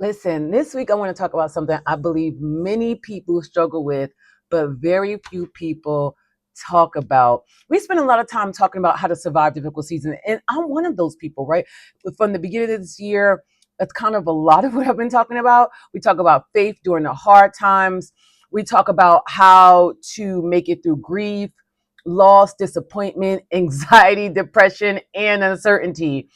Listen, this week I want to talk about something I believe many people struggle with, but very few people talk about. We spend a lot of time talking about how to survive difficult seasons, and I'm one of those people, right? From the beginning of this year, that's kind of a lot of what I've been talking about. We talk about faith during the hard times. We talk about how to make it through grief, loss, disappointment, anxiety, depression, and uncertainty.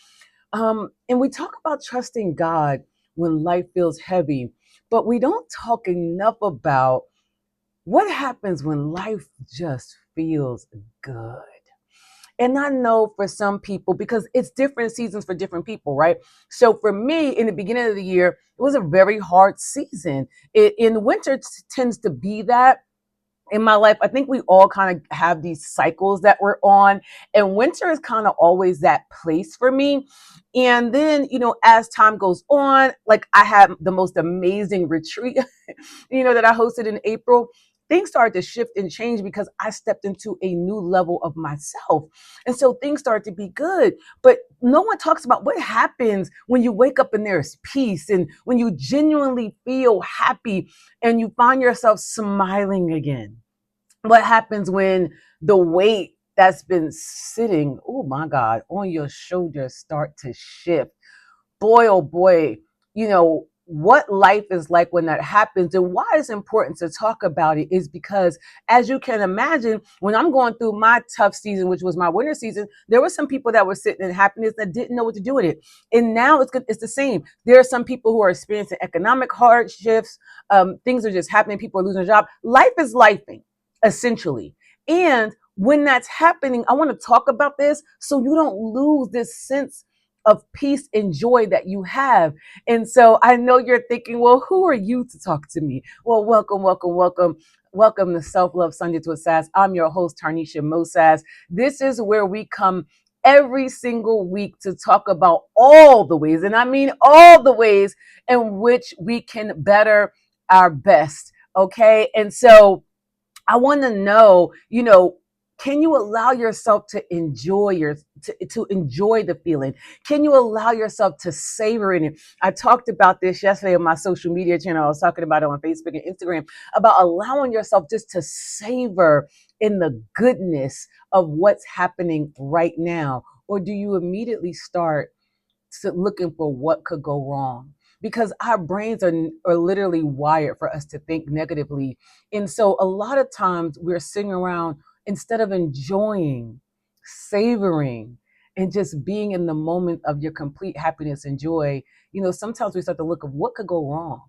And we talk about trusting God when life feels heavy, but we don't talk enough about what happens when life just feels good. And I know for some people, because it's different seasons for different people, right? So for me, in the beginning of the year, it was a very hard season. In winter tends to be that in my life. I think we all kind of have these cycles that we're on, and winter is kind of always that place for me. And then, as time goes on, like I had the most amazing retreat, that I hosted in April. Things started to shift and change because I stepped into a new level of myself. And so things started to be good. But no one talks about what happens when you wake up and there's peace and when you genuinely feel happy and you find yourself smiling again. What happens when the weight that's been sitting, oh my God, on your shoulders start to shift? Boy, oh boy, what life is like when that happens and why it's important to talk about it is because, as you can imagine, when I'm going through my tough season, which was my winter season, there were some people that were sitting in happiness that didn't know what to do with it. And now it's good. It's the same. There are some people who are experiencing economic hardships. Things are just happening. People are losing their job. Life is lifing, essentially. And when that's happening, I want to talk about this so you don't lose this sense of peace and joy that you have. And so I know you're thinking, well, who are you to talk to me? Well, welcome, welcome, welcome. Welcome to Self Love Sundays with Sass. I'm your host, Tarnissha Sass. This is where we come every single week to talk about all the ways, and I mean all the ways in which we can better our best. Okay. And so I want to know, can you allow yourself to enjoy to enjoy the feeling? Can you allow yourself to savor in it? I talked about this yesterday on my social media channel. I was talking about it on Facebook and Instagram about allowing yourself just to savor in the goodness of what's happening right now. Or do you immediately start looking for what could go wrong? Because our brains are literally wired for us to think negatively. And so a lot of times we're sitting around instead of enjoying, savoring, and just being in the moment of your complete happiness and joy. Sometimes we start to look at what could go wrong.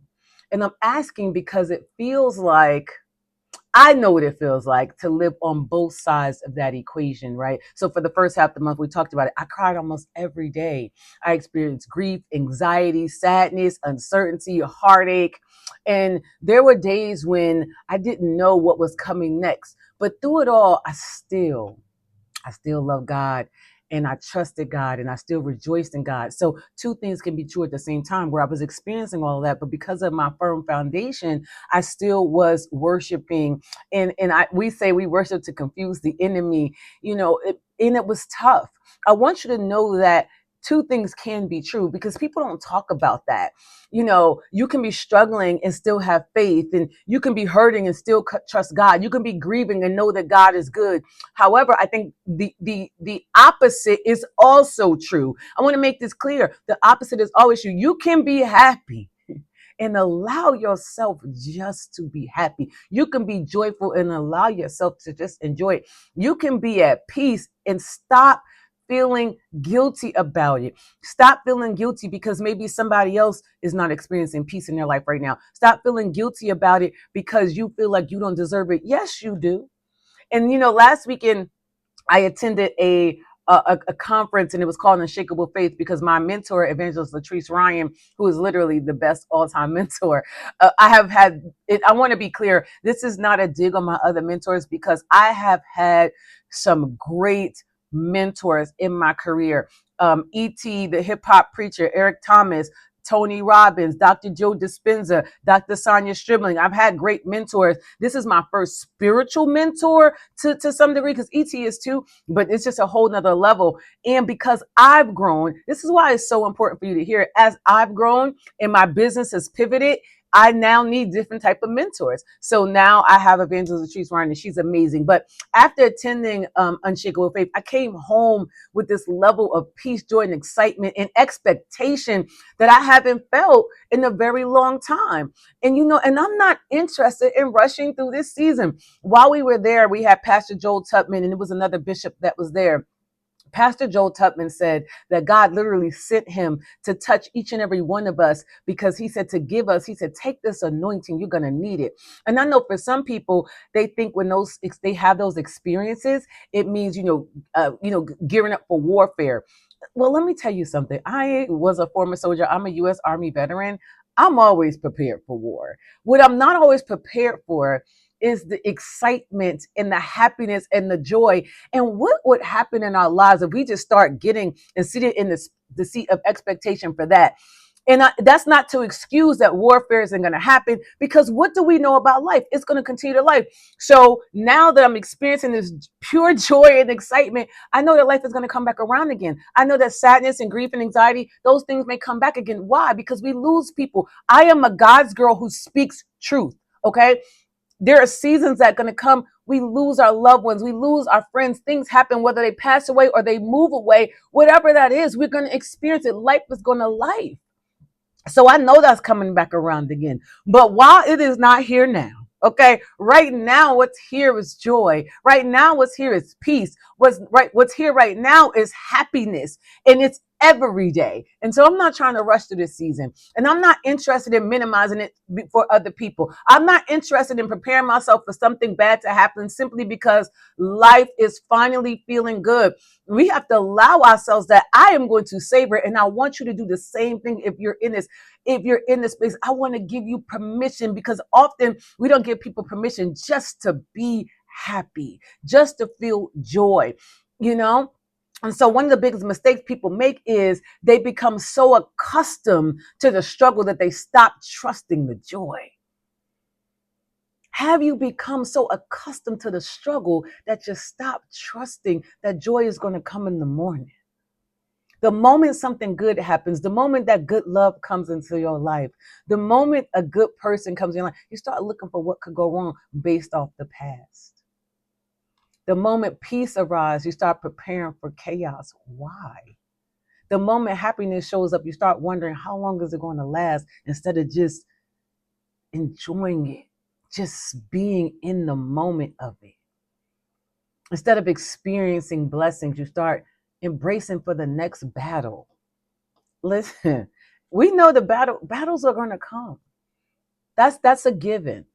And I'm asking because it feels like I know what it feels like to live on both sides of that equation, right? So for the first half of the month, we talked about it. I cried almost every day. I experienced grief, anxiety, sadness, uncertainty, heartache. And there were days when I didn't know what was coming next. But through it all, I still love God and I trusted God and I still rejoiced in God. So two things can be true at the same time where I was experiencing all of that, but because of my firm foundation, I still was worshiping. And we say we worship to confuse the enemy, and it was tough. I want you to know that two things can be true because people don't talk about that. You can be struggling and still have faith, and you can be hurting and still trust God. You can be grieving and know that God is good. However, I think the opposite is also true. I want to make this clear. The opposite is always true. You can be happy and allow yourself just to be happy. You can be joyful and allow yourself to just enjoy it. You can be at peace and stop feeling guilty about it. Stop feeling guilty because maybe somebody else is not experiencing peace in their life right now. Stop feeling guilty about it because you feel like you don't deserve it. Yes, you do. And last weekend I attended a conference, and it was called Unshakable Faith because my mentor, Evangelist Latrice Ryan, who is literally the best all-time mentor, I have had it. I want to be clear. This is not a dig on my other mentors because I have had some great mentors in my career. E.T., the hip hop preacher, Eric Thomas, Tony Robbins, Dr. Joe Dispenza, Dr. Sonia Stribling. I've had great mentors. This is my first spiritual mentor to some degree, because ET is too, but it's just a whole nother level. And because I've grown, this is why it's so important for you to hear it. As I've grown and my business has pivoted, I now need different type of mentors. So now I have Evangelist Latrice Ryan, and she's amazing. But after attending Unshakable Faith, I came home with this level of peace, joy, and excitement and expectation that I haven't felt in a very long time. And and I'm not interested in rushing through this season. While we were there, we had Pastor Joel Tubman, and it was another bishop that was there. Pastor Joel Tubman said that God literally sent him to touch each and every one of us, because he said to give us, he said, take this anointing, you're going to need it. And I know for some people, they think when they have those experiences, it means, gearing up for warfare. Well, let me tell you something. I was a former soldier. I'm a U.S. Army veteran. I'm always prepared for war. What I'm not always prepared for is the excitement and the happiness and the joy. And what would happen in our lives if we just start getting and sitting in the seat of expectation for that? And that's not to excuse that warfare isn't going to happen, because what do we know about life? It's going to continue to life. So now that I'm experiencing this pure joy and excitement, I know that life is going to come back around again. I know that sadness and grief and anxiety, those things may come back again. Why? Because we lose people. I am a God's girl who speaks truth. Okay. There are seasons that are going to come. We lose our loved ones. We lose our friends. Things happen, whether they pass away or they move away, whatever that is, we're going to experience it. Life is going to life. So I know that's coming back around again. But while it is not here now, okay, right now what's here is joy. Right now what's here is peace. What's here right now is happiness. And it's every day. And so I'm not trying to rush through this season. And I'm not interested in minimizing it for other people. I'm not interested in preparing myself for something bad to happen simply because life is finally feeling good. We have to allow ourselves that I am going to savor it. And I want you to do the same thing if you're in this. If you're in this space, I want to give you permission, because often we don't give people permission just to be happy, just to feel joy, And so one of the biggest mistakes people make is they become so accustomed to the struggle that they stop trusting the joy. Have you become so accustomed to the struggle that you stop trusting that joy is going to come in the morning? The moment something good happens, the moment that good love comes into your life, the moment a good person comes in your life, you start looking for what could go wrong based off the past. The moment peace arrives, you start preparing for chaos. Why? The moment happiness shows up, you start wondering, how long is it going to last, instead of just enjoying it, just being in the moment of it. Instead of experiencing blessings, you start embracing for the next battle. Listen, we know the battles are going to come. That's a given.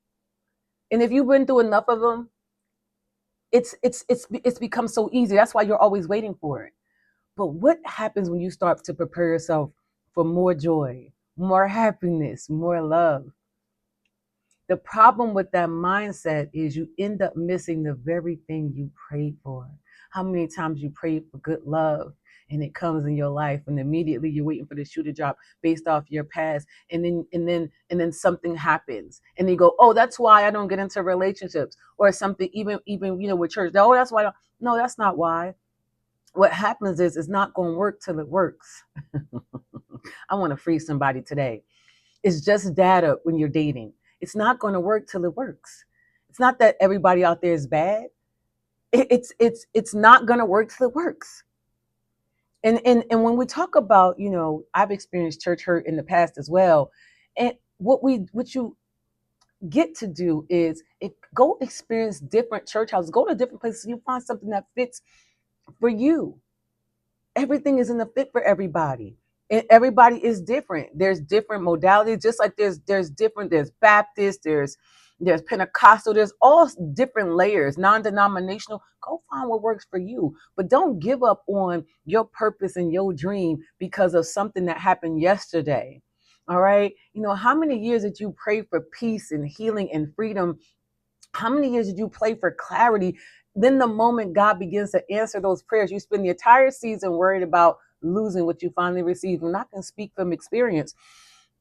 And if you've been through enough of them, it's become so easy. That's why you're always waiting for it. But what happens when you start to prepare yourself for more joy, more happiness, more love? The problem with that mindset is you end up missing the very thing you prayed for. How many times you prayed for good love and it comes in your life, and immediately you're waiting for the shoe to drop based off your past, and then something happens, and you go, oh, that's why I don't get into relationships, or something, even with church. Oh, that's why. No, that's not why. What happens is it's not going to work till it works. I want to free somebody today. It's just data when you're dating. It's not going to work till it works. It's not that everybody out there is bad. It's not going to work till it works. And when we talk about, I've experienced church hurt in the past as well. And what you get to do is go experience different church houses, go to different places. You find something that fits for you. Everything isn't a fit for everybody. And everybody is different. There's different modalities, just like there's Baptist, there's Pentecostal, there's all different layers, non-denominational. Go find what works for you. But don't give up on your purpose and your dream because of something that happened yesterday. All right. How many years did you pray for peace and healing and freedom? How many years did you pray for clarity? Then the moment God begins to answer those prayers, you spend the entire season worried about losing what you finally received. And I can speak from experience.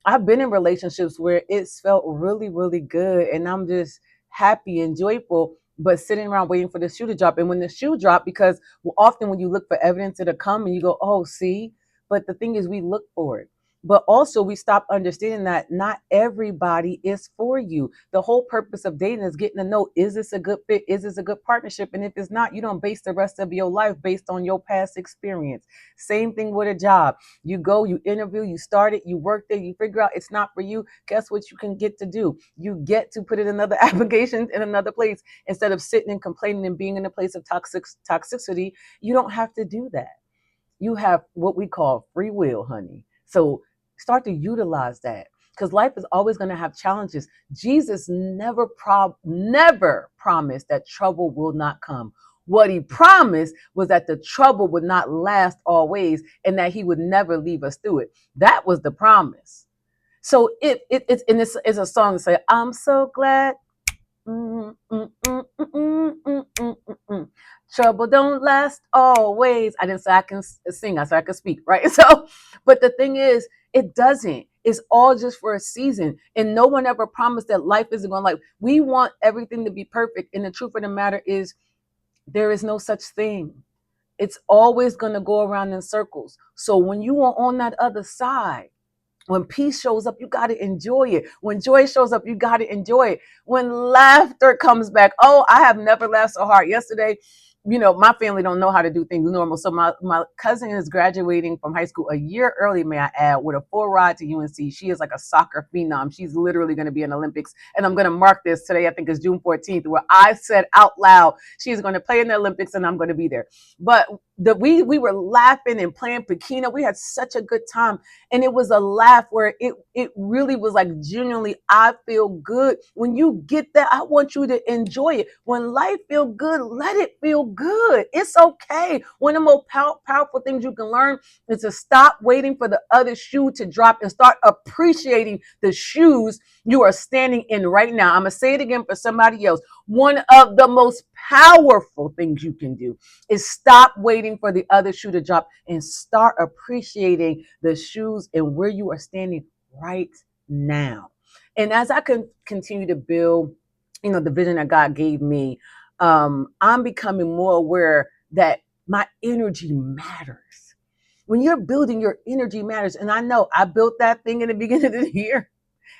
I've been in relationships where it's felt really, really good, and I'm just happy and joyful, but sitting around waiting for the shoe to drop. And when the shoe dropped, because often when you look for evidence, it'll come and you go, oh, see. But the thing is, we look for it. But also, we stop understanding that not everybody is for you. The whole purpose of dating is getting to know, is this a good fit? Is this a good partnership? And if it's not, you don't base the rest of your life based on your past experience. Same thing with a job. You go, you interview, you start it, you work there, you figure out it's not for you. Guess what you can get to do? You get to put it in another application in another place instead of sitting and complaining and being in a place of toxicity. You don't have to do that. You have what we call free will, honey. So start to utilize that, because life is always going to have challenges. Jesus never promised that trouble will not come. What he promised was that the trouble would not last always and that he would never leave us through it. That was the promise. So it's a song that says, I'm so glad. Mm, mm, mm, mm, mm, mm, mm, mm, mm. Trouble don't last always. I didn't say I can sing. I said I can speak, right? So, but the thing is, it doesn't. It's all just for a season. And no one ever promised that life isn't going to like. We want everything to be perfect. And the truth of the matter is, there is no such thing. It's always going to go around in circles. So when you are on that other side, when peace shows up, you got to enjoy it. When joy shows up, you got to enjoy it. When laughter comes back, oh, I have never laughed so hard. Yesterday, my family don't know how to do things normal. So my cousin is graduating from high school a year early, may I add, with a full ride to UNC. She is like a soccer phenom. She's literally going to be in Olympics. And I'm going to mark this today, I think it's June 14th, where I said out loud, she's going to play in the Olympics and I'm going to be there. But we were laughing and playing Pekina. We had such a good time. And it was a laugh where it really was like genuinely, I feel good. When you get that, I want you to enjoy it. When life feels good, let it feel good. It's okay. One of the most powerful things you can learn is to stop waiting for the other shoe to drop and start appreciating the shoes you are standing in right now. I'm going to say it again for somebody else. One of the most powerful things you can do is stop waiting for the other shoe to drop and start appreciating the shoes and where you are standing right now. And as I can continue to build, the vision that God gave me, I'm becoming more aware that my energy matters. When you're building, your energy matters. And I know I built that thing in the beginning of the year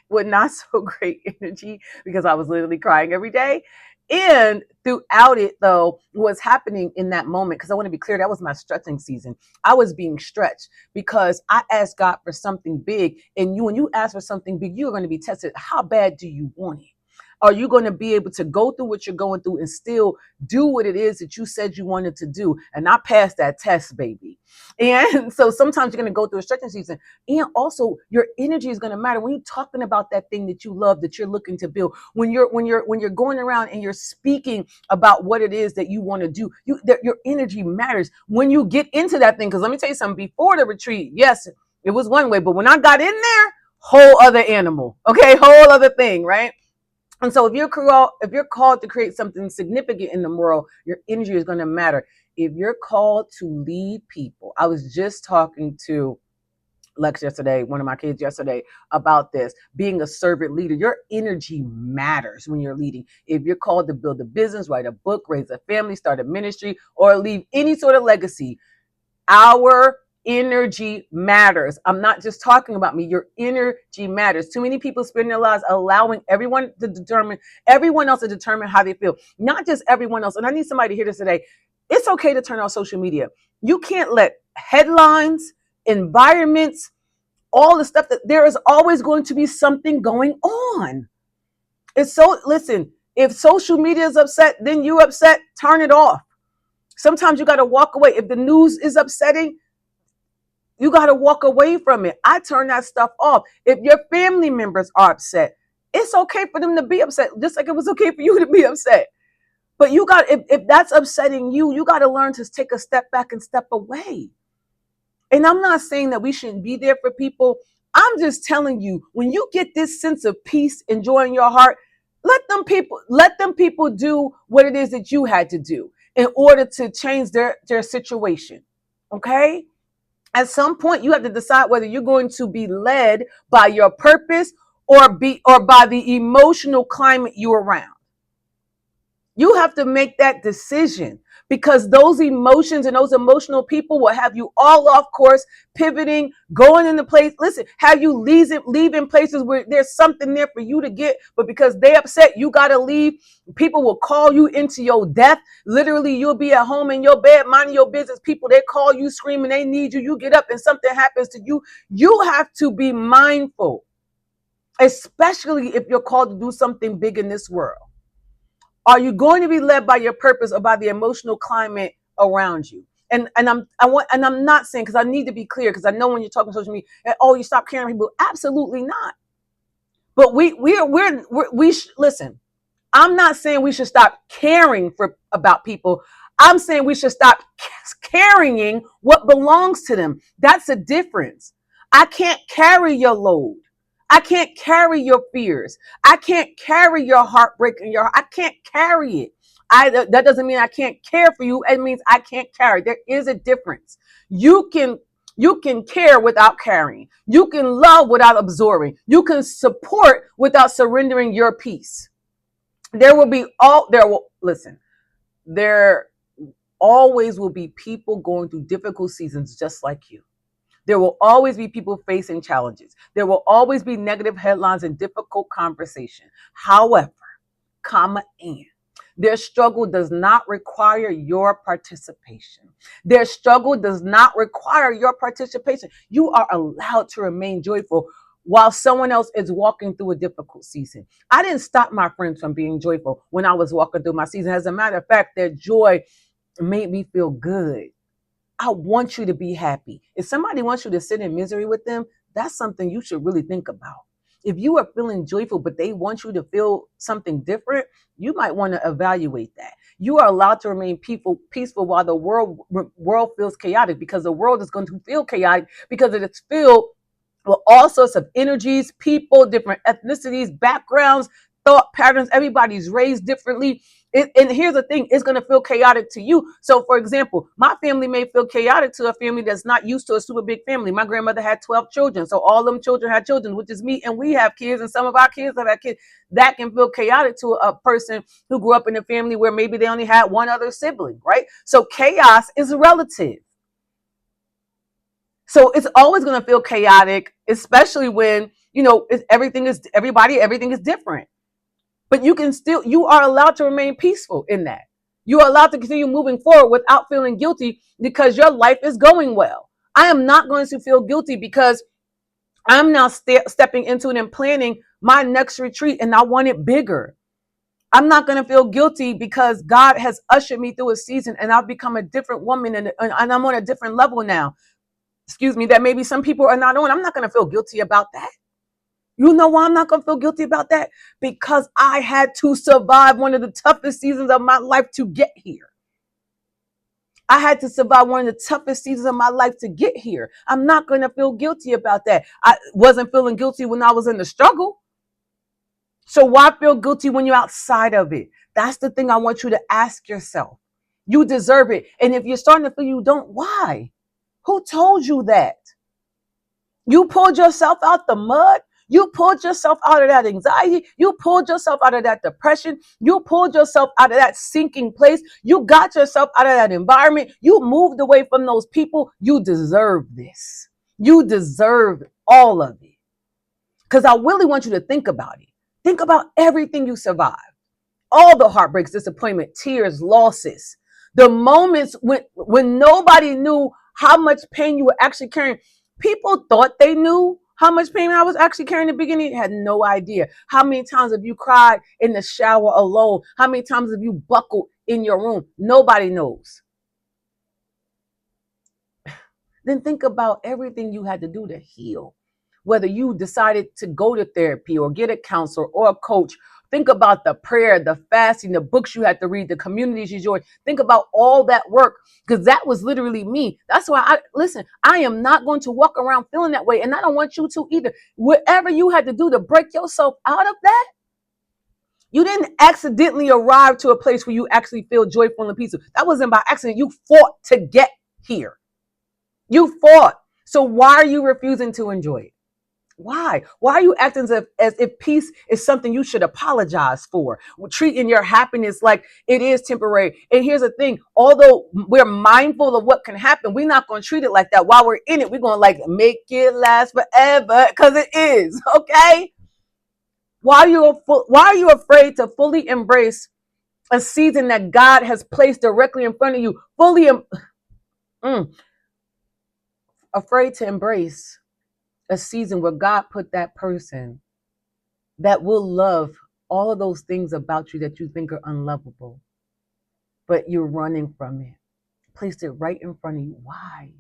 with not so great energy because I was literally crying every day. And throughout it, though, what's happening in that moment, because I want to be clear, that was my stretching season. I was being stretched because I asked God for something big. And when you ask for something big, you're going to be tested. How bad do you want it? Are you going to be able to go through what you're going through and still do what it is that you said you wanted to do? And I passed that test, baby. And so sometimes you're going to go through a stretching season. And also your energy is going to matter when you're talking about that thing that you love, that you're looking to build. When you're going around and you're speaking about what it is that you want to do, your energy matters when you get into that thing. Because let me tell you something, before the retreat, yes, it was one way, but when I got in there, whole other animal, okay, whole other thing, right? And so if you're called to create something significant in the world, your energy is going to matter. If you're called to lead people, I was just talking to Lex yesterday, one of my kids yesterday, about this, being a servant leader. Your energy matters when you're leading. If you're called to build a business, write a book, raise a family, start a ministry, or leave any sort of legacy, our energy matters. I'm not just talking about me. Your energy matters. Too many people spend their lives allowing everyone else to determine how they feel. Not just everyone else. And I need somebody to hear this today. It's okay to turn on social media. You can't let headlines, environments, all the stuff that there is always going to be something going on. Listen, if social media is upset, then you upset, turn it off. Sometimes you got to walk away. If the news is upsetting, you got to walk away from it. I turn that stuff off. If your family members are upset, it's okay for them to be upset, just like it was okay for you to be upset. But if that's upsetting you, you got to learn to take a step back and step away. And I'm not saying that we shouldn't be there for people. I'm just telling you, when you get this sense of peace and joy in your heart, let them people do what it is that you had to do in order to change their situation. Okay? At some point, you have to decide whether you're going to be led by your purpose or by the emotional climate you're around. You have to make that decision, because those emotions and those emotional people will have you all off course, pivoting, going into place. Listen, have you leaving places where there's something there for you to get, but because they upset, you got to leave. People will call you into your death. Literally, you'll be at home in your bed, minding your business. People, they call you screaming, they need you. You get up and something happens to you. You have to be mindful, especially if you're called to do something big in this world. Are you going to be led by your purpose or by the emotional climate around you? And I'm not saying, because I need to be clear, because I know when you're talking social media, oh, you stop caring people. Absolutely not. But listen. I'm not saying we should stop caring about people. I'm saying we should stop carrying what belongs to them. That's a difference. I can't carry your load. I can't carry your fears. I can't carry your heartbreak and I can't carry it. That doesn't mean I can't care for you. It means I can't carry. There is a difference. You can care without carrying. You can love without absorbing. You can support without surrendering your peace. There always will be people going through difficult seasons just like you. There will always be people facing challenges. There will always be negative headlines and difficult conversation. However, their struggle does not require your participation. Their struggle does not require your participation. You are allowed to remain joyful while someone else is walking through a difficult season. I didn't stop my friends from being joyful when I was walking through my season. As a matter of fact, their joy made me feel good. I want you to be happy. If somebody wants you to sit in misery with them, that's something you should really think about. If you are feeling joyful, but they want you to feel something different, you might want to evaluate that. You are allowed to remain peaceful while the world feels chaotic, because the world is going to feel chaotic because it is filled with all sorts of energies, people, different ethnicities, backgrounds, thought patterns. Everybody's raised differently. And here's the thing, it's going to feel chaotic to you. So, for example, my family may feel chaotic to a family that's not used to a super big family. My grandmother had 12 children. So all them children had children, which is me, and we have kids, and some of our kids have had kids. That can feel chaotic to a person who grew up in a family where maybe they only had one other sibling, right? So chaos is relative. So it's always going to feel chaotic, especially when, everything is different. But you are allowed to remain peaceful in that. You are allowed to continue moving forward without feeling guilty because your life is going well. I am not going to feel guilty because I'm now stepping into it and planning my next retreat, and I want it bigger. I'm not going to feel guilty because God has ushered me through a season and I've become a different woman, and I'm on a different level now. Excuse me, that maybe some people are not on. I'm not going to feel guilty about that. You know why I'm not going to feel guilty about that? Because I had to survive one of the toughest seasons of my life to get here. I had to survive one of the toughest seasons of my life to get here. I'm not going to feel guilty about that. I wasn't feeling guilty when I was in the struggle. So why feel guilty when you're outside of it? That's the thing I want you to ask yourself. You deserve it. And if you're starting to feel you don't, why? Who told you that? You pulled yourself out the mud. You pulled yourself out of that anxiety. You pulled yourself out of that depression. You pulled yourself out of that sinking place. You got yourself out of that environment. You moved away from those people. You deserve this. You deserve all of it. Because I really want you to think about it. Think about everything you survived. All the heartbreaks, disappointment, tears, losses. The moments when nobody knew how much pain you were actually carrying. People thought they knew how much pain I was actually carrying in the beginning. Had no idea. How many times have you cried in the shower alone? How many times have you buckled in your room? Nobody knows. Then think about everything you had to do to heal. Whether you decided to go to therapy or get a counselor or a coach. Think about the prayer, the fasting, the books you had to read, the communities you joined. Think about all that work, because that was literally me. That's why I am not going to walk around feeling that way. And I don't want you to either. Whatever you had to do to break yourself out of that, you didn't accidentally arrive to a place where you actually feel joyful and peaceful. That wasn't by accident. You fought to get here. You fought. So why are you refusing to enjoy it? Why? Why are you acting as if peace is something you should apologize for? Treating your happiness like it is temporary. And here's the thing, although we're mindful of what can happen, we're not going to treat it like that. While we're in it, we're going to like make it last forever because it is, okay? Why are you afraid to fully embrace a season that God has placed directly in front of you? Afraid to embrace a season where God put that person that will love all of those things about you that you think are unlovable, but you're running from it. Placed it right in front of you. Why?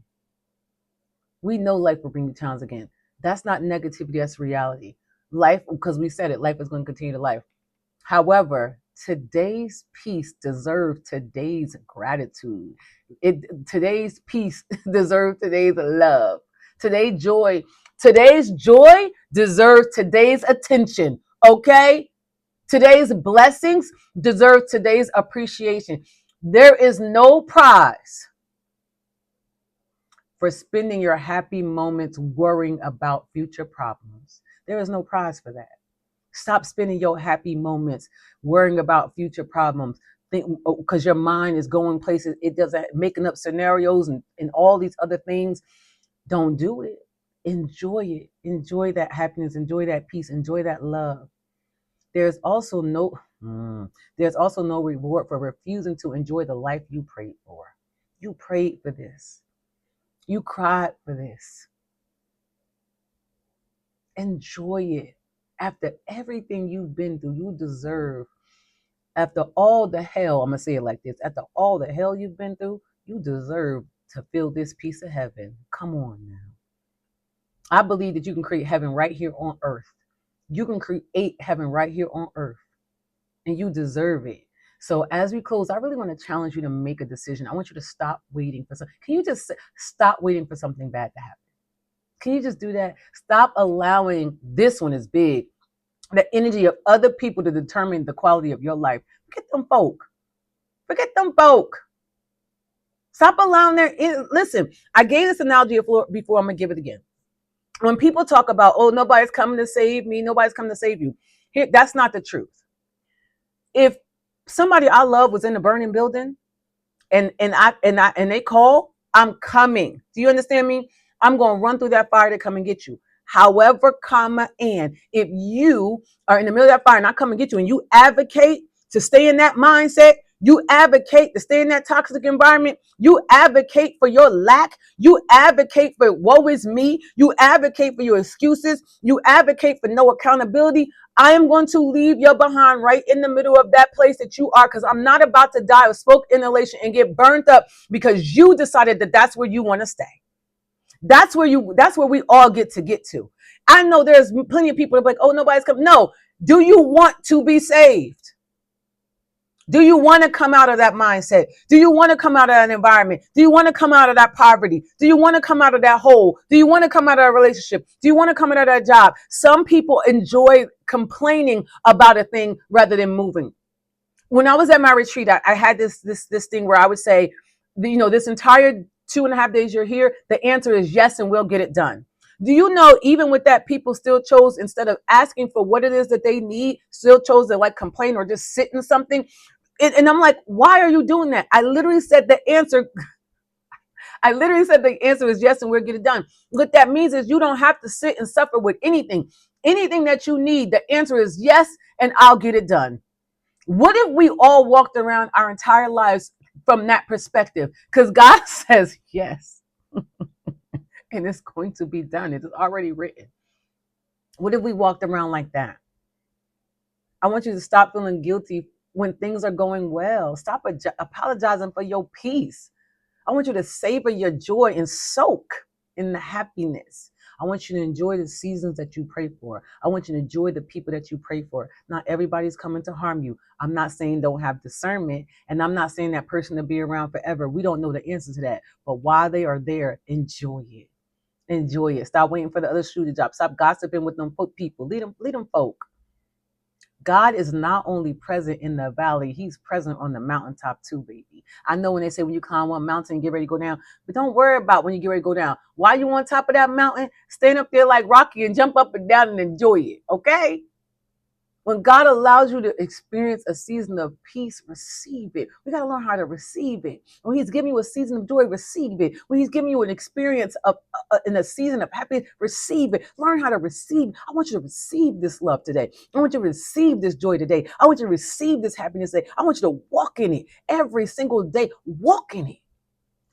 We know life will bring you challenges again. That's not negativity, that's reality. Life, because we said it, life is going to continue to life. However, today's peace deserves today's gratitude. Today's peace deserves today's love. Today's joy deserves today's attention. Okay? Today's blessings deserve today's appreciation. There is no prize for spending your happy moments worrying about future problems. There is no prize for that. Stop spending your happy moments worrying about future problems. Because your mind is going places, it doesn't, making up scenarios and all these other things. Don't do it. Enjoy it. Enjoy that happiness. Enjoy that peace. Enjoy that love. There's also no there's also no reward for refusing to enjoy the life you prayed for. You prayed for this. You cried for this. Enjoy it. After everything you've been through, you deserve, after all the hell, I'm going to say it like this, after all the hell you've been through, you deserve to feel this piece of heaven. Come on now. I believe that you can create heaven right here on earth. You can create heaven right here on earth, and you deserve it. So as we close, I really want to challenge you to make a decision. I want you to stop waiting for something. Can you just stop waiting for something bad to happen? Can you just do that? Stop allowing, this one is big, the energy of other people to determine the quality of your life. Forget them folk. Forget them folk. Stop allowing listen, I gave this analogy before, I'm going to give it again. When people talk about, oh, nobody's coming to save me, nobody's coming to save you. That's not the truth. If somebody I love was in a burning building and they call, I'm coming. Do you understand me? I'm going to run through that fire to come and get you. However, and if you are in the middle of that fire and I come and get you and you advocate to stay in that mindset, you advocate to stay in that toxic environment, you advocate for your lack, you advocate for woe is me, you advocate for your excuses, you advocate for no accountability, I am going to leave your behind right in the middle of that place that you are, because I'm not about to die of smoke inhalation and get burnt up because you decided that that's where you want to stay. That's where we all get to. I know there's plenty of people that are like, oh, nobody's coming. No. Do you want to be saved? Do you want to come out of that mindset? Do you want to come out of that environment? Do you want to come out of that poverty? Do you want to come out of that hole? Do you want to come out of that relationship? Do you want to come out of that job? Some people enjoy complaining about a thing rather than moving. When I was at my retreat, I had this thing where I would say, this entire 2.5 days you're here, the answer is yes, and we'll get it done. Do you know, even with that, people still chose, instead of asking for what it is that they need, still chose to like complain or just sit in something. And I'm like, why are you doing that? I literally said the answer is yes, and we'll get it done. What that means is you don't have to sit and suffer with anything. Anything that you need, the answer is yes, and I'll get it done. What if we all walked around our entire lives from that perspective? Because God says yes, and it's going to be done. It is already written. What if we walked around like that? I want you to stop feeling guilty when things are going well. Stop apologizing for your peace. I want you to savor your joy and soak in the happiness. I want you to enjoy the seasons that you pray for. I want you to enjoy the people that you pray for. Not everybody's coming to harm you. I'm not saying don't have discernment, and I'm not saying that person to be around forever. We don't know the answer to that. But while they are there, enjoy it. Enjoy it. Stop waiting for the other shoe to drop. Stop gossiping with them folk people. Lead them folk. God is not only present in the valley, he's present on the mountaintop too, baby. I know when they say when you climb one mountain and get ready to go down, but don't worry about when you get ready to go down. While you on top of that mountain, stand up there like Rocky and jump up and down and enjoy it, okay? When God allows you to experience a season of peace, receive it. We got to learn how to receive it. When he's giving you a season of joy, receive it. When he's giving you an experience of in a season of happiness, receive it. Learn how to receive. I want you to receive this love today. I want you to receive this joy today. I want you to receive this happiness today. I want you to walk in it every single day. Walk in it.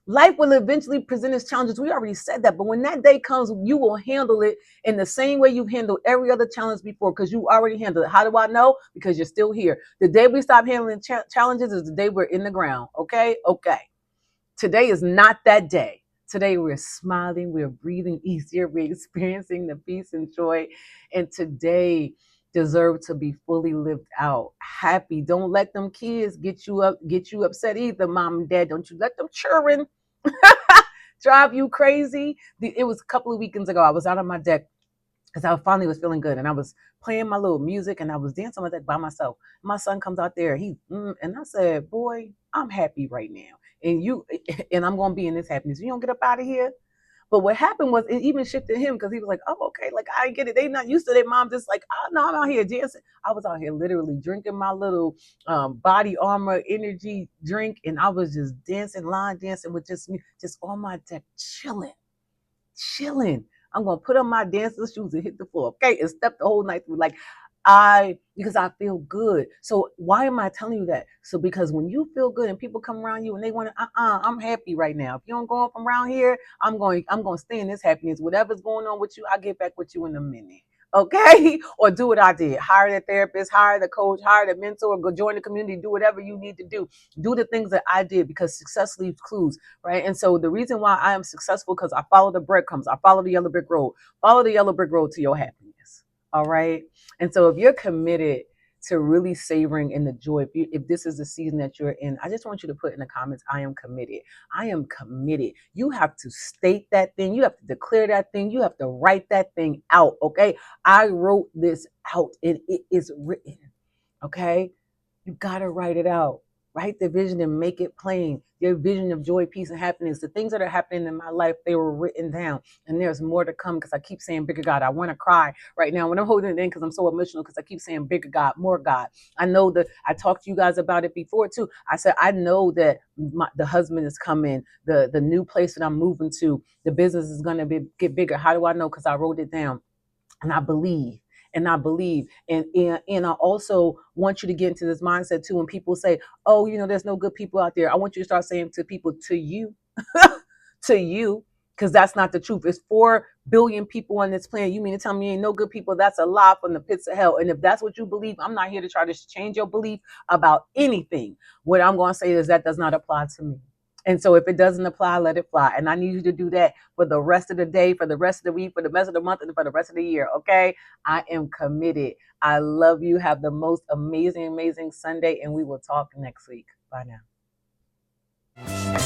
Life will eventually present its challenges. We already said that. But when that day comes, you will handle it in the same way you've handled every other challenge before because you already handled it. How do I know? Because you're still here. The day we stop handling challenges is the day we're in the ground. Okay? Okay. Today is not that day. Today we're smiling, we're breathing easier, we're experiencing the peace and joy. And today deserve to be fully lived out. Happy. Don't let them kids get you upset either, mom and dad. Don't you let them children drive you crazy. It was a couple of weekends ago. I was out on my deck because I finally was feeling good, and I was playing my little music, and I was dancing on my deck by myself. My son comes out there, and I said, "Boy, I'm happy right now, and and I'm gonna be in this happiness. You don't get up out of here." But what happened was it even shifted him because he was like, "Oh, okay, like I get it. They not used to their mom just like, oh no, I'm out here dancing." I was out here literally drinking my little body armor energy drink, and I was just dancing, line dancing with just me, just on my deck, chilling. I'm gonna put on my dancing shoes and hit the floor, okay, and step the whole night through. Like because I feel good. So why am I telling you that? So because when you feel good and people come around you and they want to, I'm happy right now. If you don't go up around here, I'm going to stay in this happiness. Whatever's going on with you, I'll get back with you in a minute. Okay, or do what I did. Hire a therapist, hire the coach, hire the mentor, go join the community, do whatever you need to do. Do the things that I did because success leaves clues, right? And so the reason why I am successful because I follow the breadcrumbs, I follow the yellow brick road, follow the yellow brick road to your happiness. All right. And so if you're committed to really savoring in the joy, if this is the season that you're in, I just want you to put in the comments, I am committed. I am committed. You have to state that thing. You have to declare that thing. You have to write that thing out. Okay. I wrote this out and it is written. Okay. You got to write it out. Write the vision and make it plain. Your vision of joy, peace, and happiness. The things that are happening in my life, they were written down. And there's more to come because I keep saying bigger God. I want to cry right now when I'm holding it in because I'm so emotional because I keep saying bigger God, more God. I know that I talked to you guys about it before too. I said, I know that the husband is coming, the new place that I'm moving to, the business is going to get bigger. How do I know? Because I wrote it down. And I believe. And I believe. And I also want you to get into this mindset too. When people say, oh, there's no good people out there. I want you to start saying to people, to you, to you, because that's not the truth. It's 4 billion people on this planet. You mean to tell me ain't no good people? That's a lie from the pits of hell. And if that's what you believe, I'm not here to try to change your belief about anything. What I'm going to say is that does not apply to me. And so if it doesn't apply, let it fly. And I need you to do that for the rest of the day, for the rest of the week, for the rest of the month, and for the rest of the year. Okay. I am committed. I love you. Have the most amazing, amazing Sunday. And we will talk next week. Bye now.